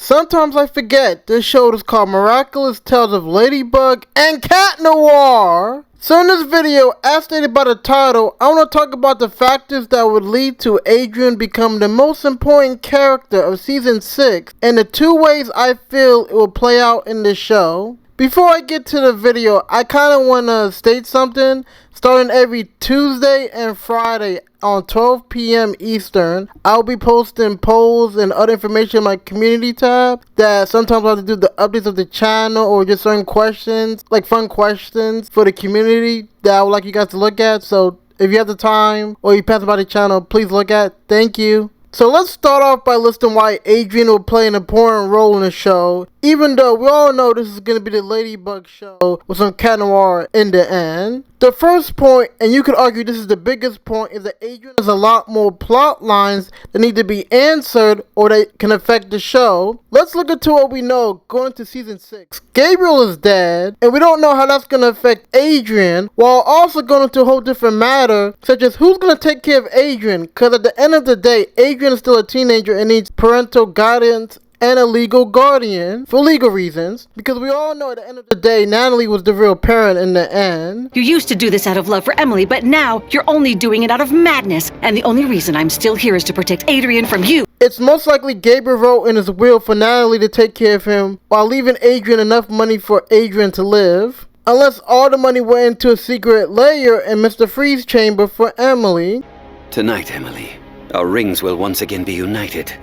Sometimes I forget this show is called Miraculous Tales of Ladybug and Cat Noir. So in this video, as stated by the title, I want to talk about the factors that would lead to Adrien becoming the most important character of Season 6 and the two ways I feel it will play out in the show. Before I get to the video, I kind of want to state something. Starting every Tuesday and Friday on 12 p.m. Eastern, I'll be posting polls and other information in my community tab that sometimes I have to do the updates of the channel or just certain questions, like fun questions for the community that I would like you guys to look at. So if you have the time or you pass by the channel, please look at. Thank you. So let's start off by listing why Adrien will play an important role in the show, even though we all know this is going to be the Ladybug show with some Cat Noir in the end. The first point, and you could argue this is the biggest point, is that Adrien has a lot more plot lines that need to be answered or that can affect the show. Let's look into what we know going to Season 6. Gabriel is dead, and we don't know how that's going to affect Adrien, while also going into a whole different matter, such as who's going to take care of Adrien, because at the end of the day, Adrien is still a teenager and needs parental guidance and a legal guardian for legal reasons, because we all know at the end of the day Natalie was the real parent in the end. You used to do this out of love for Emily, but now you're only doing it out of madness, and the only reason I'm still here is to protect Adrien from you. It's most likely Gabriel wrote in his will for Natalie to take care of him while leaving Adrien enough money for Adrien to live, unless all the money went into a secret layer in Mr. Freeze's chamber for Emily. Tonight, Emily, our rings will once again be united.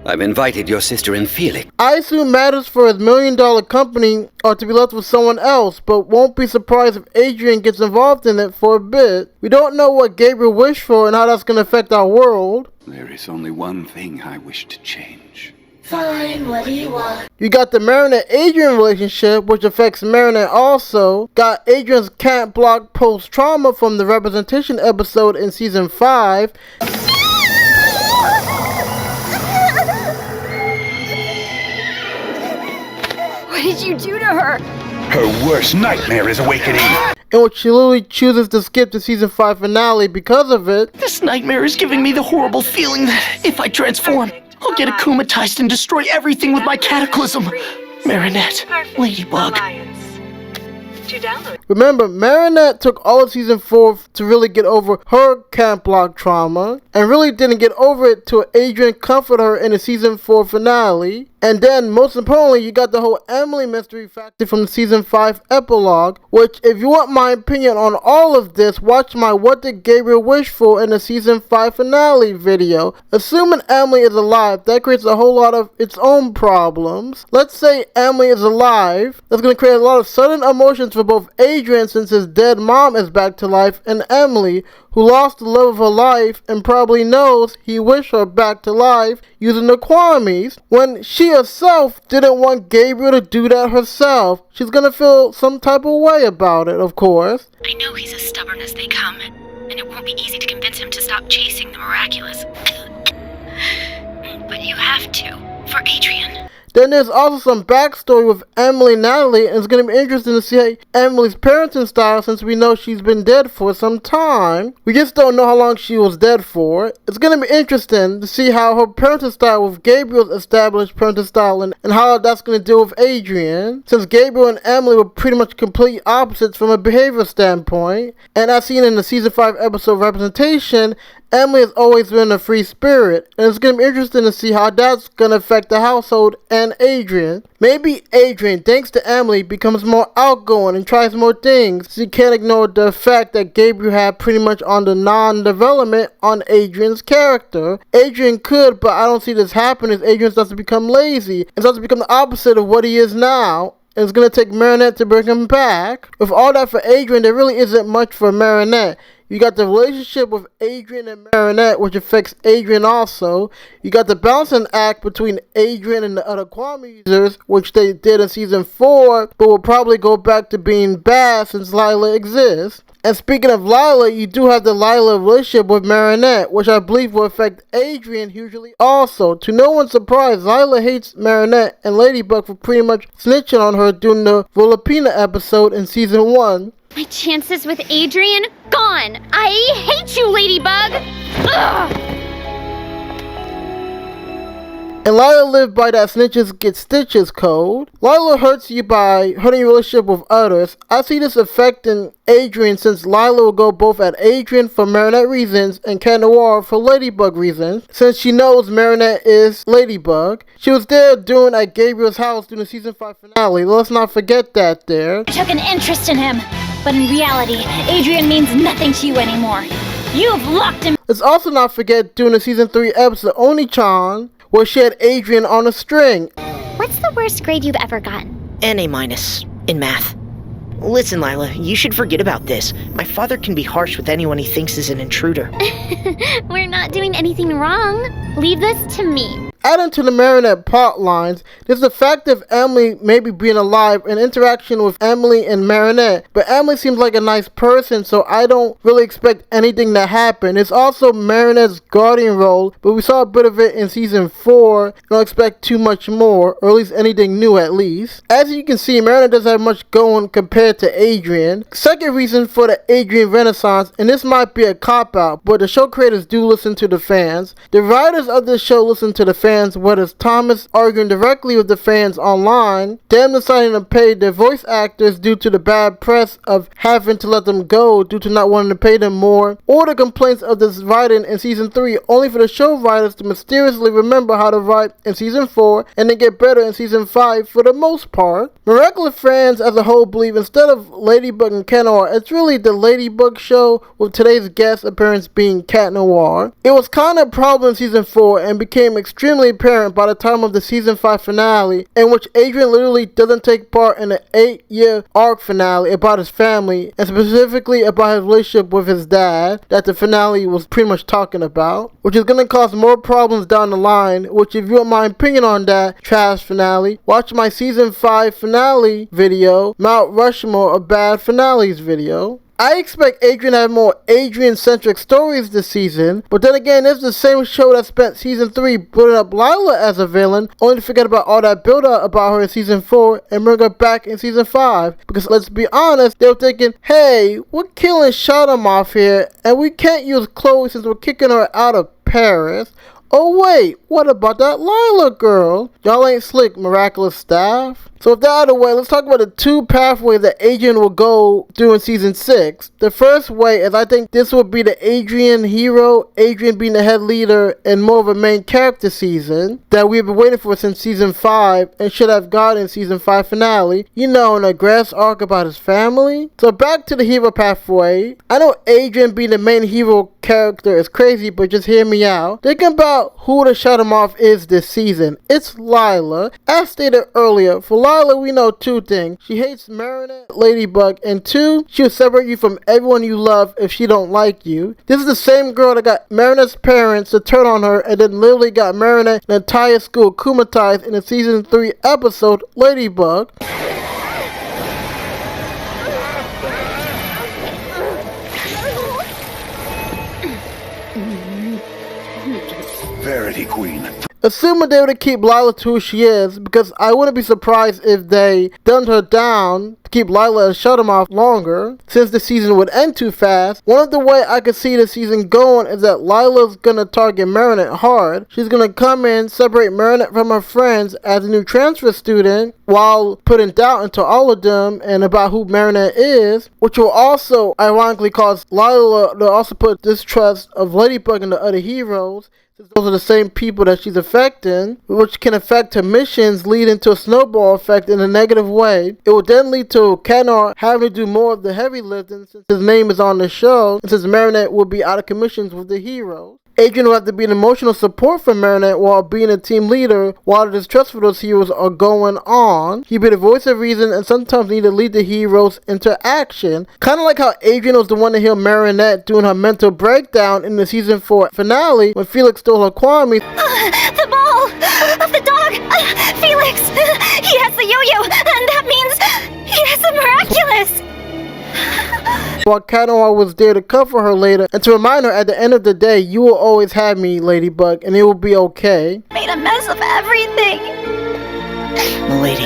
I've invited your sister and Felix. I assume matters for his $1 million company are to be left with someone else, but won't be surprised if Adrien gets involved in it for a bit. We don't know what Gabriel wished for and how that's going to affect our world. There is only one thing I wish to change. Fine, what do you want? You got the Marinette-Adrien relationship, which affects Marinette also. Got Adrien's can't block post-trauma from the representation episode in Season 5. What did you do to her? Her worst nightmare is awakening. In which she literally chooses to skip the Season 5 finale because of it. This nightmare is giving me the horrible feeling that if I transform, I'll get akumatized and destroy everything with my cataclysm. Marinette, Ladybug. Remember, Marinette took all of Season 4 to really get over her can't block trauma, and really didn't get over it till Adrien comforted her in the Season 4 finale. And then, most importantly, you got the whole Emily mystery factor from the Season 5 epilogue, which, if you want my opinion on all of this, watch my What Did Gabriel Wish For in the Season 5 finale video. Assuming Emily is alive, that creates a whole lot of its own problems. Let's say Emily is alive, that's going to create a lot of sudden emotions for both Adrien, since his dead mom is back to life, and Emily, who lost the love of her life and probably knows he wished her back to life using the Kwamis, when she herself didn't want Gabriel to do that herself. She's gonna feel some type of way about it, of course. I know he's as stubborn as they come, and it won't be easy to convince him to stop chasing the miraculous. But you have to, for Adrien. Then there's also some backstory with Emily and Natalie, and it's going to be interesting to see Emily's parenting style since we know she's been dead for some time. We just don't know how long she was dead for. It's going to be interesting to see how her parenting style with Gabriel's established parenting style and how that's going to deal with Adrien, since Gabriel and Emily were pretty much complete opposites from a behavior standpoint. And as seen in the Season 5 episode representation, Emily has always been a free spirit, and it's going to be interesting to see how that's going to affect the household and Adrien. Maybe Adrien, thanks to Emily, becomes more outgoing and tries more things. She can't ignore the effect that Gabriel had pretty much on the non-development on Adrien's character. Adrien could, but I don't see this happening as Adrien starts to become lazy and starts to become the opposite of what he is now. And it's going to take Marinette to bring him back. With all that for Adrien, there really isn't much for Marinette. You got the relationship with Adrien and Marinette, which affects Adrien also. You got the balancing act between Adrien and the other Kwame users, which they did in Season 4, but will probably go back to being bad since Lila exists. And speaking of Lila, you do have the Lila relationship with Marinette, which I believe will affect Adrien hugely also. To no one's surprise, Lila hates Marinette and Ladybug for pretty much snitching on her during the Volapina episode in Season 1. My chances with Adrien? Gone! I hate you, Ladybug! Ugh! And Lila lived by that snitches get stitches code. Lila hurts you by hurting your relationship with others. I see this affecting Adrien, since Lila will go both at Adrien for Marinette reasons and Cat Noir for Ladybug reasons, since she knows Marinette is Ladybug. She was there doing at Gabriel's house during the season 5 finale. Let's not forget that there. I took an interest in him, but in reality, Adrien means nothing to you anymore. You've locked him. Let's also not forget during the season 3 episode Oni-chan, where she had Adrien on a string. What's the worst grade you've ever gotten? An A- in math. Listen, Lila, you should forget about this. My father can be harsh with anyone he thinks is an intruder. We're not doing anything wrong. Leave this to me. Adding to the Marinette plot lines, there's the fact of Emily maybe being alive and interaction with Emily and Marinette, but Emily seems like a nice person, so I don't really expect anything to happen. It's also Marinette's guardian role, but we saw a bit of it in season 4, and don't expect too much more, or at least anything new at least. As you can see, Marinette doesn't have much going compared to Adrien. Second reason for the Adrien renaissance, and this might be a cop-out, but the show creators do listen to the fans. The writers of this show listen to the fans, whether it's Thomas arguing directly with the fans online, them deciding to pay their voice actors due to the bad press of having to let them go due to not wanting to pay them more, or the complaints of this writing in season 3 only for the show writers to mysteriously remember how to write in season 4 and then get better in season 5 for the most part. Miraculous fans as a whole believe instead of Ladybug and Cat Noir, it's really the Ladybug show, with today's guest appearance being Cat Noir. It was kind of a problem in season 4 and became extremely apparent by the time of the season 5 finale, in which Adrien literally doesn't take part in the 8-year arc finale about his family, and specifically about his relationship with his dad that the finale was pretty much talking about, which is going to cause more problems down the line, which if you want my opinion on that trash finale, watch my season 5 finale video, Mount Rushmore of Bad Finales video. I expect Adrien to have more Adrien-centric stories this season, but then again, it's the same show that spent season 3 building up Lila as a villain, only to forget about all that build-up about her in season 4 and bring her back in season 5. Because let's be honest, they were thinking, hey, we're killing Shadam here, and we can't use Chloe since we're kicking her out of Paris. Oh wait, what about that Lila girl? Y'all ain't slick, Miraculous staff. So with that out of the way, let's talk about the two pathways that Adrien will go through in season 6. The first way is I think this will be the Adrien hero, Adrien being the head leader and more of a main character season that we've been waiting for since season 5 and should have gotten in season 5 finale. You know, in a grass arc about his family. So back to the hero pathway. I know Adrien being the main hero character is crazy, but just hear me out. Think about who to shut him off is this season. It's Lila. As stated earlier, for Lila we know two things. She hates Marinette, Ladybug, and 2, she'll separate you from everyone you love if she don't like you. This is the same girl that got Marinette's parents to turn on her and then literally got Marinette and the entire school kumatized in the season 3 episode Ladybug. Verity Queen. Assuming they would keep Lila to who she is, because I wouldn't be surprised if they dumbed her down to keep Lila and shut him off longer, since the season would end too fast. One of the way I could see the season going is that Lila's gonna target Marinette hard. She's gonna come in, separate Marinette from her friends as a new transfer student, while putting doubt into all of them and about who Marinette is, which will also ironically cause Lila to also put distrust of Ladybug and the other heroes, since those are the same people that she's affecting, which can affect her missions, leading to a snowball effect in a negative way. It would then lead to Cat Noir having to do more of the heavy lifting since his name is on the show, and since Marinette will be out of commissions with the heroes. Adrien will have to be an emotional support for Marinette while being a team leader while the distrust for those heroes are going on. He'll be the voice of reason and sometimes need to lead the heroes into action. Kind of like how Adrien was the one to heal Marinette during her mental breakdown in the season 4 finale when Felix stole her Kwame. The ball! Of the dog! Felix! He has the yo-yo, and that means he has the miraculous! While Cat Noir was there to comfort her later and to remind her at the end of the day, you will always have me, Ladybug, and it will be okay. Made a mess of everything! Milady.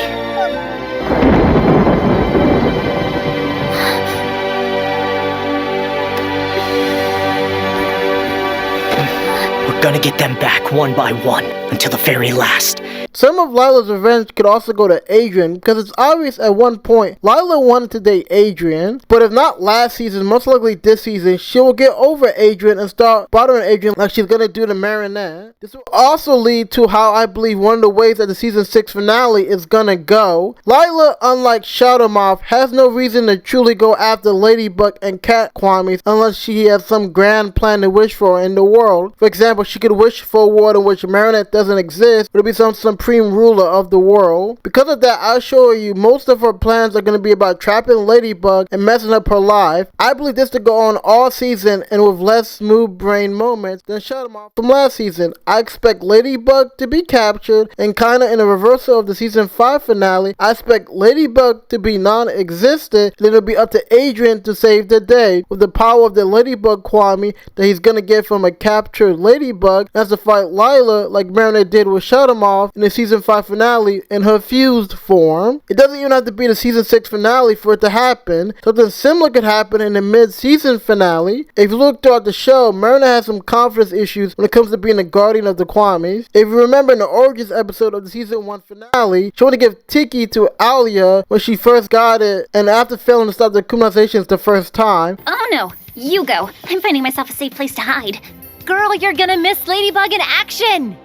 Gonna get them back one by one until the very last. Some of Lila's revenge could also go to Adrien, because it's obvious at one point Lila wanted to date Adrien, but if not last season, most likely this season, she will get over Adrien and start bothering Adrien like she's gonna do to Marinette. This will also lead to how I believe one of the ways that the season 6 finale is gonna go. Lila, unlike Shadowmoth, has no reason to truly go after Ladybug and Cat Kwamis unless she has some grand plan to wish for in the world. For example, she could wish for a world in which Marinette doesn't exist, but it'll be some supreme ruler of the world. Because of that, I'll show you most of her plans are going to be about trapping Ladybug and messing up her life. I believe this to go on all season and with less smooth brain moments than Shadowmoth from last season. I expect Ladybug to be captured, and kinda in a reversal of the season 5 finale, I expect Ladybug to be non-existent, then it'll be up to Adrien to save the day with the power of the Ladybug Kwami that he's gonna get from a captured Ladybug, and has to fight Lila like Marinette did with Shadowmoth in the season 5 finale in her fused form. It doesn't even have to be the season 6 finale for it to happen. Something similar could happen in the mid-season finale. If you look throughout the show, Marinette has some confidence issues when it comes to being the guardian of the Kwamis. If you remember in the Origins episode of the season 1 finale, she wanted to give Tiki to Alia when she first got it, and after failing to stop the Kumaizations the first time. Oh no, you go. I'm finding myself a safe place to hide. Girl, you're gonna miss Ladybug in action!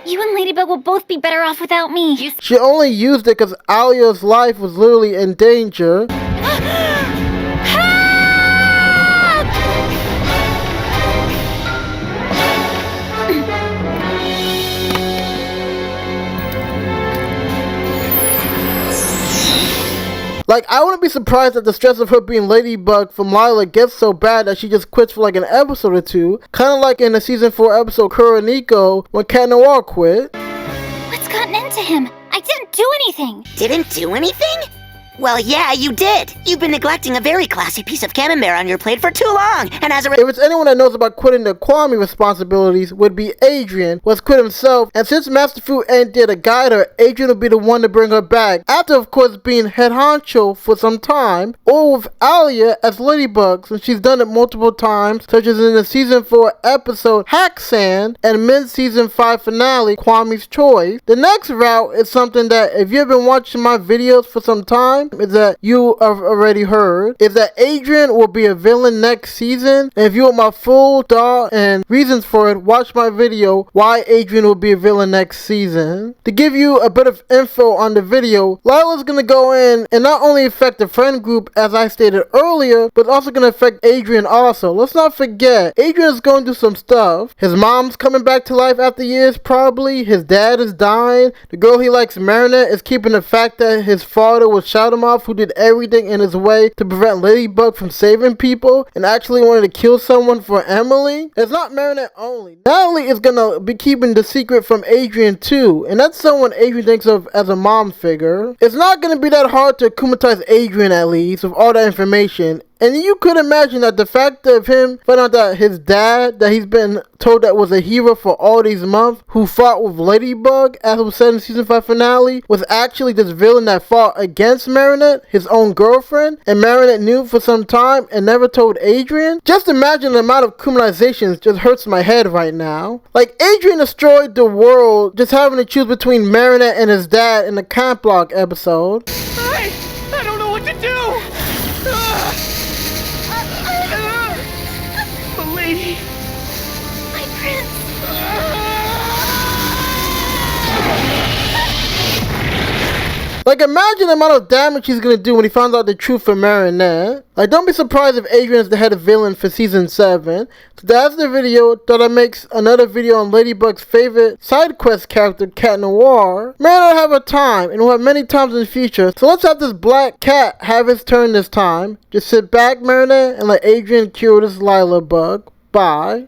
You and Ladybug will both be better off without me. She only used it because Alia's life was literally in danger. Like, I wouldn't be surprised that the stress of her being Ladybug from Lila gets so bad that she just quits for like an episode or two. Kinda like in the season 4 episode Kuroniko when Cat Noir quit. What's gotten into him? I didn't do anything. Didn't do anything? Well, yeah, you did. You've been neglecting a very classy piece of camembert on your plate for too long, and as a if it's anyone that knows about quitting the Kwami responsibilities, would be Adrien, who has quit himself, and since Master Fu ain't there to guide her, Adrien will be the one to bring her back, after of course being head honcho for some time, or with Alia as Ladybug, since she's done it multiple times, such as in the season 4 episode Hack Sand, and mid-season 5 finale Kwami's Choice. The next route is something that if you've been watching my videos for some time, is that you have already heard, is that Adrien will be a villain next season. And if you want my full thought and reasons for it, watch my video why Adrien will be a villain next season. To give you a bit of info on the video, Lila's gonna go in and not only affect the friend group as I stated earlier, but also gonna affect Adrien also. Let's not forget, Adrien is going through some stuff. His mom's coming back to life after years probably, his dad is dying, the girl he likes, Marinette, is keeping the fact that his father was Shadowmoth, who did everything in his way to prevent Ladybug from saving people and actually wanted to kill someone for Emily. It's not Marinette only. Natalie is gonna be keeping the secret from Adrien too, and that's someone Adrien thinks of as a mom figure. It's not gonna be that hard to akumatize Adrien, at least, with all that information. And you could imagine that the fact of him finding out that his dad, that he's been told that was a hero for all these months, who fought with Ladybug, as was said in season 5 finale, was actually this villain that fought against Marinette, his own girlfriend, and Marinette knew for some time and never told Adrien. Just imagine the amount of criminalizations just hurts my head right now. Like, Adrien destroyed the world just having to choose between Marinette and his dad in the Camp Block episode. I don't know what to do! Milady! My prince. Like, imagine the amount of damage he's gonna do when he finds out the truth from Marinette. Like, don't be surprised if Adrien is the head of villain for season 7. So that's the video. Thought I'd make another video on Ladybug's favorite side quest character, Cat Noir. Marinette have a time, and we'll have many times in the future. So let's have this black cat have his turn this time. Just sit back, Marinette, and let Adrien cure this Lila bug. Bye.